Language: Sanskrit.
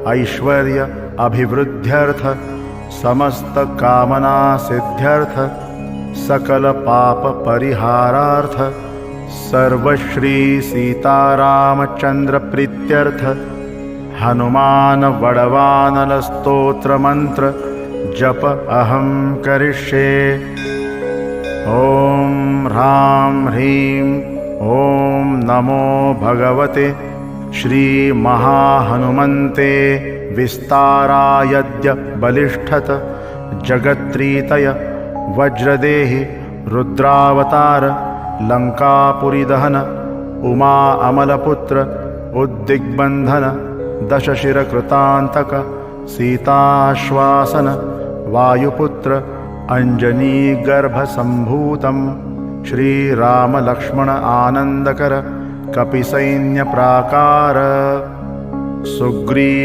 ऐश्वर्य अभिवृद्ध्यर्थ समस्त कामना सिद्ध्यर्थ सकल पाप परिहारार्थ सर्वश्री सीतारामचंद्र प्रीत्यर्थ हनुमान वडवानल स्तोत्र मंत्र जप अहं करिष्ये। ओम ह्रां ह्रीं ओम नमो भगवते श्री महाहनुमन्ते विस्तारायद्य बलिष्ठत जगत्रीतय वज्रदेहि रुद्रावतार लंकापुरीदहन उमा अमलपुत्र उद्दिग्बन्धन दशशिरकृतान्तक सीताश्वासन वायुपुत्र अंजनीगर्भसम्भूतं श्रीरामलक्ष्मण आनन्दकर कपिसैन्यप्राकार सुग्रीव